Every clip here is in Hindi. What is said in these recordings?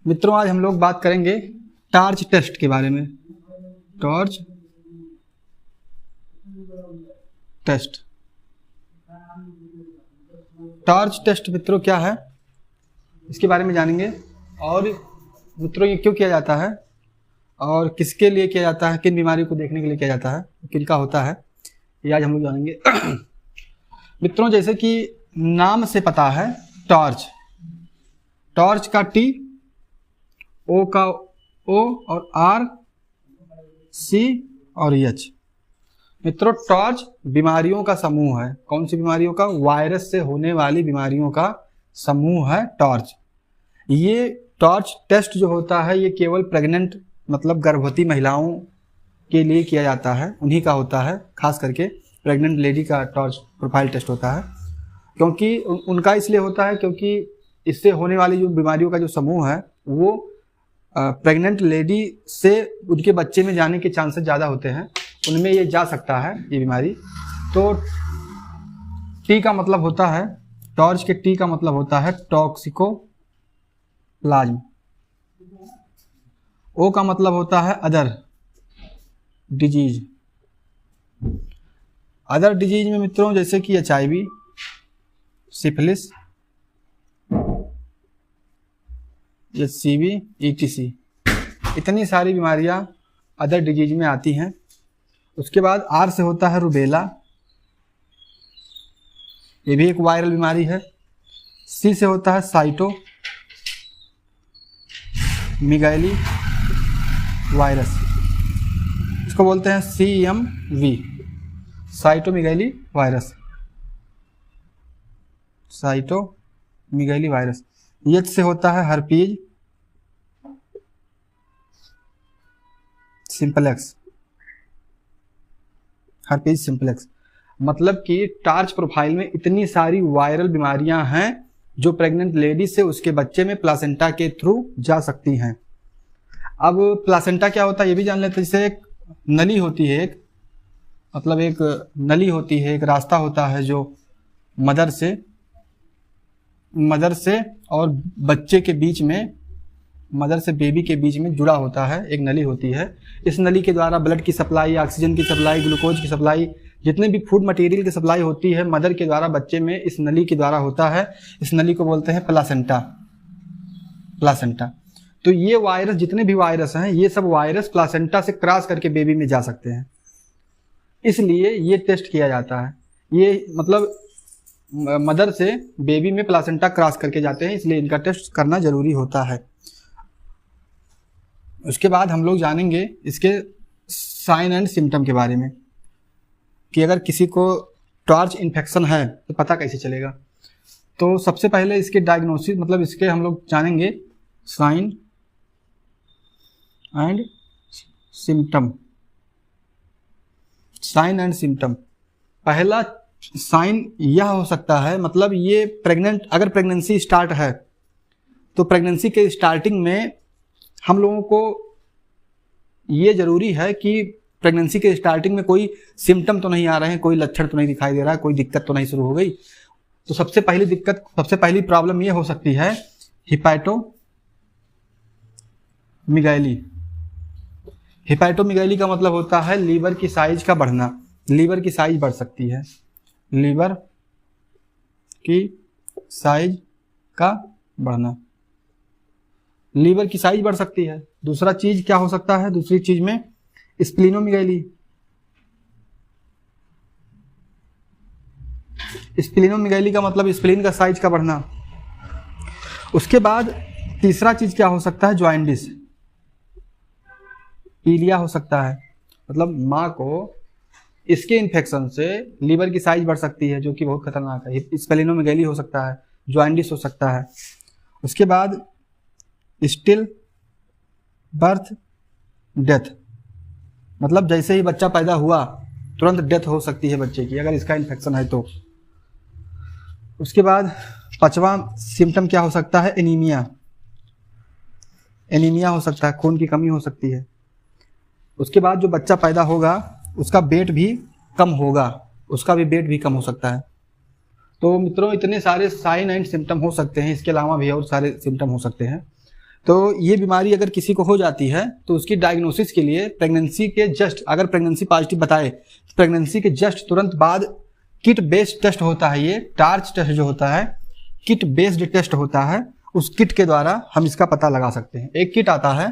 मित्रों आज हम लोग बात करेंगे टॉर्च टेस्ट के बारे में। Torch test. टॉर्च टेस्ट मित्रों क्या है, इसके बारे में जानेंगे। और मित्रों ये क्यों किया जाता है और किसके लिए किया जाता है, किन बीमारियों को देखने के लिए किया जाता है, किनका होता है, ये आज हम लोग जानेंगे। मित्रों जैसे कि नाम से पता है, टॉर्च, टॉर्च का टी, ओ का ओ और आर, सी और एच। मित्रों टॉर्च बीमारियों का समूह है। कौन सी बीमारियों का? वायरस से होने वाली बीमारियों का समूह है टॉर्च। ये टॉर्च टेस्ट जो होता है ये केवल प्रेग्नेंट मतलब गर्भवती महिलाओं के लिए किया जाता है, उन्हीं का होता है। खास करके प्रेग्नेंट लेडी का टॉर्च प्रोफाइल टेस्ट होता है। क्योंकि उनका इसलिए होता है क्योंकि इससे होने वाली जो बीमारियों का जो समूह है वो प्रेग्नेंट लेडी से उनके बच्चे में जाने के चांसेस ज़्यादा होते हैं, उनमें ये जा सकता है ये बीमारी। तो टी का मतलब होता है, टॉर्च के टी का मतलब होता है टॉक्सिकोप्लाज्म। ओ का मतलब होता है अदर डिजीज। अदर डिजीज में मित्रों जैसे कि HIV, सिफिलिस, HCV, ETC, इतनी सारी बीमारियां अदर डिजीज में आती हैं। उसके बाद आर से होता है रुबेला, ये भी एक वायरल बीमारी है। सी से होता है साइटो मिगाइली वायरस, इसको बोलते हैं CMV, साइटोमिगाइली वायरस, साइटोमिगाइली वायरस। एच से होता है हर्पीज सिंपलेक्स, हर्पीज सिंपलेक्स। मतलब कि टॉर्च प्रोफाइल में इतनी सारी वायरल बीमारियां हैं जो प्रेग्नेंट लेडी से उसके बच्चे में प्लासेंटा के थ्रू जा सकती हैं। अब प्लासेंटा क्या होता है ये भी जान लेते हैं। जैसे एक नली होती है, एक मतलब एक नली होती है, एक रास्ता होता है जो मदर से और बच्चे के बीच में, मदर से बेबी के बीच में जुड़ा होता है, एक नली होती है। इस नली के द्वारा ब्लड की सप्लाई, ऑक्सीजन की सप्लाई, ग्लूकोज की सप्लाई, जितने भी फूड मटेरियल की सप्लाई होती है मदर के द्वारा बच्चे में इस नली के द्वारा होता है। इस नली को बोलते हैं प्लासेंटा। प्लासेंटा। तो ये वायरस, जितने भी वायरस हैं ये सब वायरस प्लासेंटा से क्रॉस करके बेबी में जा सकते हैं, इसलिए ये टेस्ट किया जाता है। ये मतलब मदर से बेबी में प्लासेंटा क्रॉस करके जाते हैं, इसलिए इनका टेस्ट करना जरूरी होता है। उसके बाद हम लोग जानेंगे इसके साइन एंड सिम्टम के बारे में कि अगर किसी को टॉर्च इन्फेक्शन है तो पता कैसे चलेगा। तो सबसे पहले इसके डायग्नोसिस मतलब इसके हम लोग जानेंगे sign and symptom. Sign and symptom, पहला साइन यह हो सकता है, मतलब ये प्रेग्नेंट, अगर प्रेगनेंसी स्टार्ट है तो प्रेगनेंसी के स्टार्टिंग में हम लोगों को ये जरूरी है कि प्रेगनेंसी के स्टार्टिंग में कोई सिम्टम तो नहीं आ रहे हैं, कोई लक्षण तो नहीं दिखाई दे रहा है, कोई दिक्कत तो नहीं शुरू हो गई। तो सबसे पहली प्रॉब्लम ये हो सकती है हिपैटोमिगाइली। हिपैटोमिगाइली का मतलब होता है लीवर की साइज का बढ़ना। लीवर की साइज बढ़ सकती है, लीवर की साइज का बढ़ना, लीवर की साइज बढ़ सकती है। दूसरा चीज क्या हो सकता है, दूसरी चीज में स्प्लीनोमिगाइली। स्प्लीनोमिगाइली का मतलब स्प्लीन का साइज का बढ़ना। उसके बाद तीसरा चीज क्या हो सकता है, जॉइंडिस, पीलिया हो सकता है। मतलब माँ को इसके इन्फेक्शन से लीवर की साइज बढ़ सकती है जो कि बहुत खतरनाक है। स्प्लीनोमेगाली हो सकता है, जॉइंडिस हो सकता है। उसके बाद स्टिल बर्थ डेथ, मतलब जैसे ही बच्चा पैदा हुआ तुरंत डेथ हो सकती है बच्चे की अगर इसका इन्फेक्शन है तो। उसके बाद पांचवा सिम्टम क्या हो सकता है, एनीमिया। एनीमिया हो सकता है, खून की कमी हो सकती है। उसके बाद जो बच्चा पैदा होगा उसका वेट भी कम होगा, उसका भी वेट भी कम हो सकता है। तो मित्रों इतने सारे साइन एंड सिम्टम हो सकते हैं, इसके अलावा भी और सारे सिम्टम हो सकते हैं। तो ये बीमारी अगर किसी को हो जाती है तो उसकी डायग्नोसिस के लिए प्रेगनेंसी के जस्ट, अगर प्रेगनेंसी पॉजिटिव बताए तो प्रेगनेंसी के जस्ट तुरंत बाद किट बेस्ड टेस्ट होता है, ये टार्च टेस्ट जो होता है किट बेस्ड टेस्ट होता है, उस किट के द्वारा हम इसका पता लगा सकते हैं। एक किट आता है,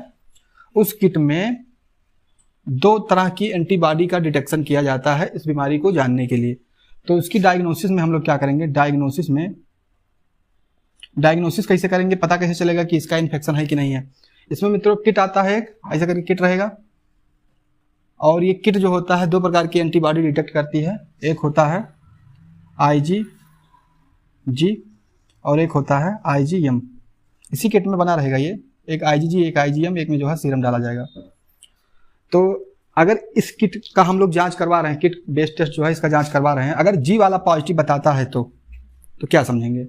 उस किट में 2 तरह की एंटीबॉडी का डिटेक्शन किया जाता है इस बीमारी को जानने के लिए। तो उसकी डायग्नोसिस में हम लोग क्या करेंगे, डायग्नोसिस कैसे करेंगे, पता कैसे चलेगा कि इसका इन्फेक्शन है कि नहीं है। इसमें मित्रों किट आता है, एक ऐसा करके किट रहेगा, और ये किट जो होता है 2 प्रकार की एंटीबॉडी डिटेक्ट करती है। एक होता है IgG और एक होता है IgM। इसी किट में बना रहेगा ये, एक IgG एक IgM, एक में जो है सीरम डाला जाएगा। तो अगर इस किट का हम लोग जांच करवा रहे हैं, किट बेस्ड टेस्ट जो है इसका जांच करवा रहे हैं, अगर G वाला पॉजिटिव बताता है तो क्या समझेंगे,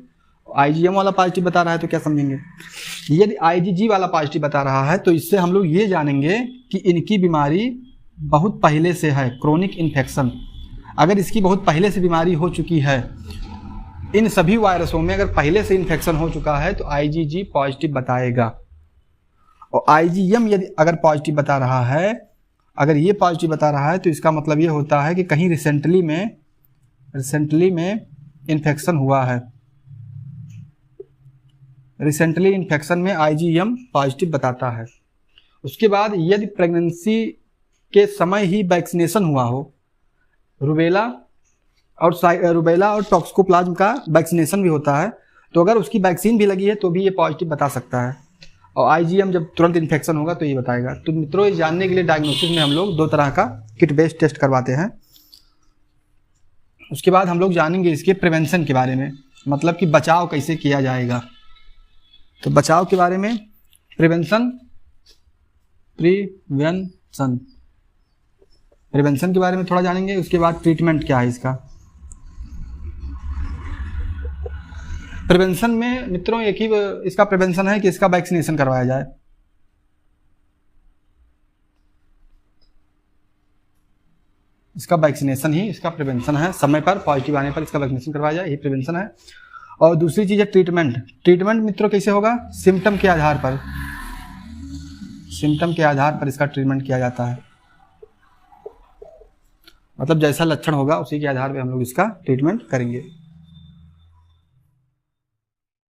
IgM वाला पॉजिटिव बता रहा है तो क्या समझेंगे। यदि IgG वाला पॉजिटिव बता रहा है तो इससे हम लोग ये जानेंगे कि इनकी बीमारी बहुत पहले से है, क्रोनिक इन्फेक्शन। अगर इसकी बहुत पहले से बीमारी हो चुकी है, इन सभी वायरसों में अगर पहले से इन्फेक्शन हो चुका है तो IgG पॉजिटिव बताएगा। और IgM यदि अगर पॉजिटिव बता रहा है, अगर ये पॉजिटिव बता रहा है तो इसका मतलब ये होता है कि कहीं रिसेंटली में इन्फेक्शन हुआ है। रिसेंटली इन्फेक्शन में IgM पॉजिटिव बताता है। उसके बाद यदि प्रेगनेंसी के समय ही वैक्सीनेशन हुआ हो, रूबेला और टॉक्सिकोप्लाज्म का वैक्सीनेशन भी होता है, तो अगर उसकी वैक्सीन भी लगी है तो भी ये पॉजिटिव बता सकता है। और IgM जब तुरंत इन्फेक्शन होगा तो ये बताएगा। तो मित्रों, ये जानने के लिए डायग्नोसिस में हम लोग 2 तरह का किट बेस्ड टेस्ट करवाते हैं। उसके बाद हम लोग जानेंगे इसके प्रिवेंशन के बारे में, मतलब कि बचाव कैसे किया जाएगा। तो बचाव के बारे में प्रिवेंशन के बारे में थोड़ा जानेंगे। उसके बाद ट्रीटमेंट क्या है इसका। प्रिवेंशन में मित्रों एक ही इसका प्रिवेंशन है कि इसका वैक्सीनेशन करवाया जाए। इसका वैक्सीनेशन ही इसका प्रिवेंशन है, समय पर पॉजिटिव आने पर इसका वैक्सीनेशन करवाया जाए, यही प्रिवेंशन है। और दूसरी चीज़ है ट्रीटमेंट मित्रों कैसे होगा, सिम्टम के आधार पर इसका ट्रीटमेंट किया जाता है। मतलब जैसा लक्षण होगा उसी के आधार पर हम लोग इसका ट्रीटमेंट करेंगे।